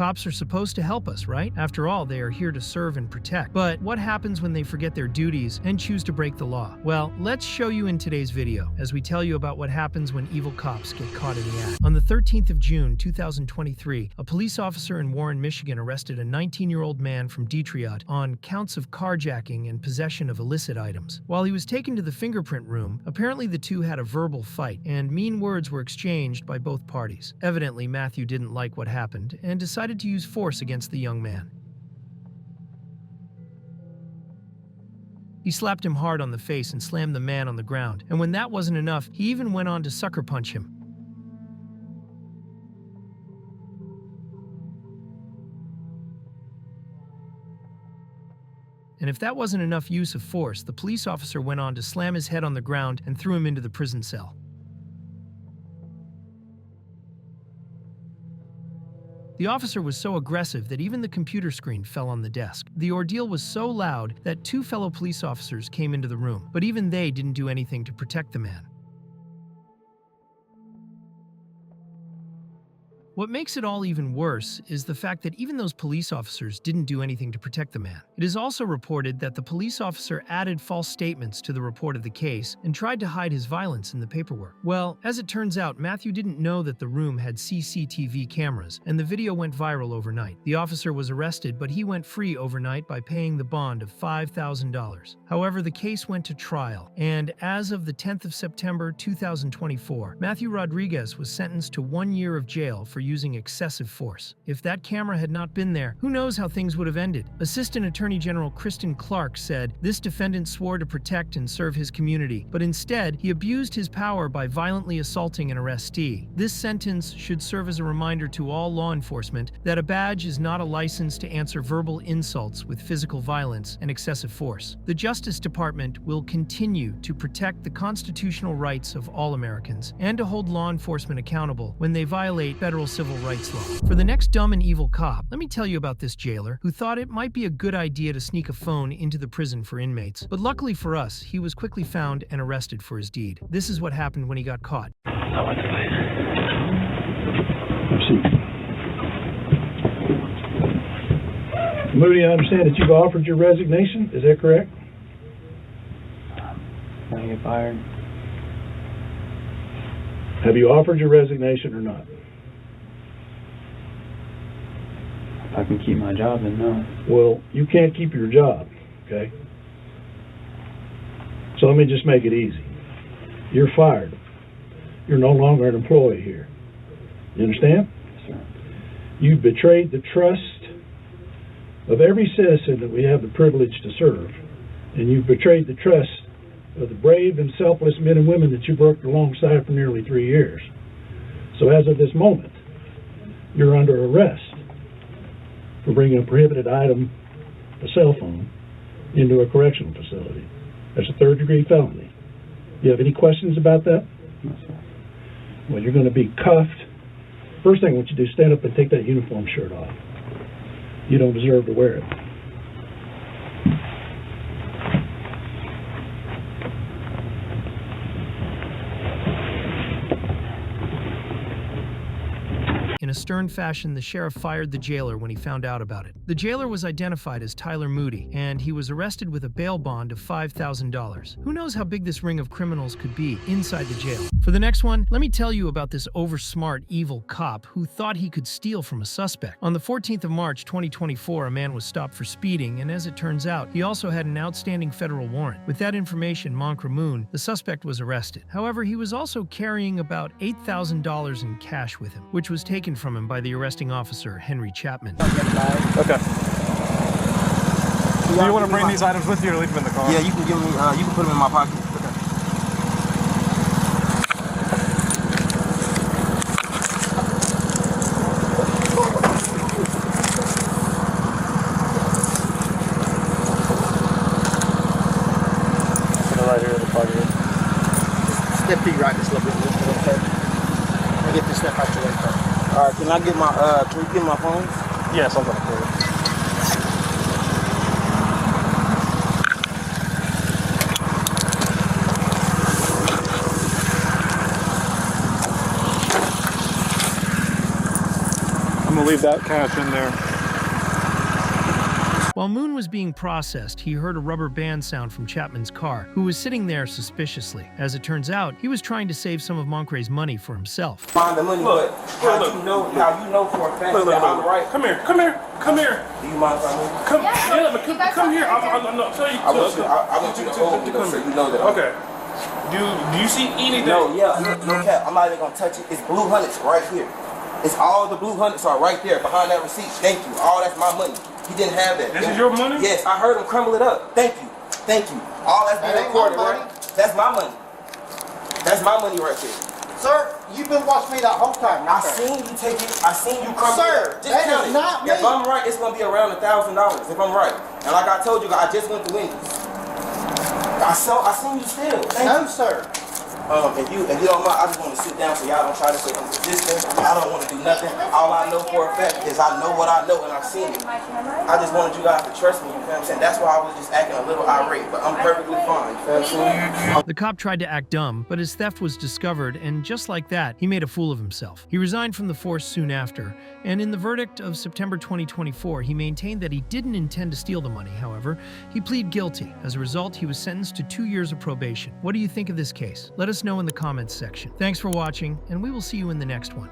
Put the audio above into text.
Cops are supposed to help us, right? After all, they are here to serve and protect. But what happens when they forget their duties and choose to break the law? Well, let's show you in today's video, as we tell you about what happens when evil cops get caught in the act. On the 13th of June, 2023, a police officer in Warren, Michigan arrested a 19-year-old man from Detroit on counts of carjacking and possession of illicit items. While he was taken to the fingerprint room, apparently the two had a verbal fight, and mean words were exchanged by both parties. Evidently, Matthew didn't like what happened and decided to use force against the young man. He slapped him hard on the face and slammed the man on the ground, and when that wasn't enough, he even went on to sucker punch him. And if that wasn't enough use of force, the police officer went on to slam his head on the ground and threw him into the prison cell. The officer was so aggressive that even the computer screen fell on the desk. The ordeal was so loud that two fellow police officers came into the room, but even they didn't do anything to protect the man. What makes it all even worse is the fact that even those police officers didn't do anything to protect the man. It is also reported that the police officer added false statements to the report of the case and tried to hide his violence in the paperwork. Well, as it turns out, Matthew didn't know that the room had CCTV cameras, and the video went viral overnight. The officer was arrested, but he went free overnight by paying the bond of $5,000. However, the case went to trial, and as of the 10th of September 2024, Matthew Rodriguez was sentenced to 1 year of jail for using excessive force. If that camera had not been there, who knows how things would have ended. Assistant Attorney General Kristen Clark said, "This defendant swore to protect and serve his community, but instead, he abused his power by violently assaulting an arrestee. This sentence should serve as a reminder to all law enforcement that a badge is not a license to answer verbal insults with physical violence and excessive force. The Justice Department will continue to protect the constitutional rights of all Americans and to hold law enforcement accountable when they violate federal civil rights law." For the next dumb and evil cop, let me tell you about this jailer who thought it might be a good idea to sneak a phone into the prison for inmates. But luckily for us, he was quickly found and arrested for his deed. This is what happened when he got caught. Moody, I understand that you've offered your resignation. Is that correct? I get fired. Have you offered your resignation or not? If I can keep my job, then no. Well, you can't keep your job, okay? So let me just make it easy. You're fired. You're no longer an employee here. You understand? Yes, sir. You've betrayed the trust of every citizen that we have the privilege to serve, and you've betrayed the trust of the brave and selfless men and women that you've worked alongside for nearly 3 years. So as of this moment, you're under arrest for bringing a prohibited item, a cell phone, into a correctional facility. That's a third-degree felony. You have any questions about that? No, sir. Well, you're going to be cuffed. First thing I want you to do is stand up and take that uniform shirt off. You don't deserve to wear it. In a stern fashion, the sheriff fired the jailer when he found out about it. The jailer was identified as Tyler Moody, and he was arrested with a bail bond of $5,000. Who knows how big this ring of criminals could be inside the jail? For the next one, let me tell you about this oversmart, evil cop who thought he could steal from a suspect. On the 14th of March, 2024, a man was stopped for speeding, and as it turns out, he also had an outstanding federal warrant. With that information, Moon, the suspect was arrested. However, he was also carrying about $8,000 in cash with him, which was taken from him by the arresting officer, Henry Chapman. Okay. Do you want to bring these items with you or leave them in the car? Yeah, you can give me, you can put them in my pocket. Okay. Right here in the pocket. Step to your right just a little bit. Okay. Let me get this step out your way first. All right, can I get my, can you get my phone? Yes, I'm going to pull it. I'm going to leave that cash in there. While Moon was being processed, he heard a rubber band sound from Chapman's car, who was sitting there suspiciously. As it turns out, he was trying to save some of Moncre's money for himself. Find the money, Look, but how you know for a fact that I'm right? Come here. Do you mind if I move? Come here. I'm not telling you. I want you to hold me so you know that. Okay. Do you see anything? No, no cap. I'm not even gonna touch it. It's blue hundreds right here. It's all the blue hundreds are right there behind that receipt. Thank you. All that's my money. He didn't have that. This is your money? Yes, I heard him crumble it up. Thank you. All that's been recorded, right? That's my money. That's my money right there. Sir, you've been watching me that whole time. I seen you take it. I seen you crumble it up. Just that count is it. not me. If I'm right, it's gonna be around $1,000. If I'm right, and like I told you, I just went to Wendy's. I seen you still. Thank you. No, sir. If you don't mind, I just want to sit down so y'all don't try to say I'm resistant. I don't want to do nothing. All I know for a fact is I know what I know and I've seen it. I just wanted you guys to trust me, you know what I'm saying? That's why I was just acting a little irate, but I'm perfectly fine, you know what I'm saying? The cop tried to act dumb, but his theft was discovered, and just like that, he made a fool of himself. He resigned from the force soon after, and in the verdict of September 2024, he maintained that he didn't intend to steal the money. However, he pleaded guilty. As a result, he was sentenced to 2 years of probation. What do you think of this case? Let us know in the comments section. Thanks for watching, and we will see you in the next one.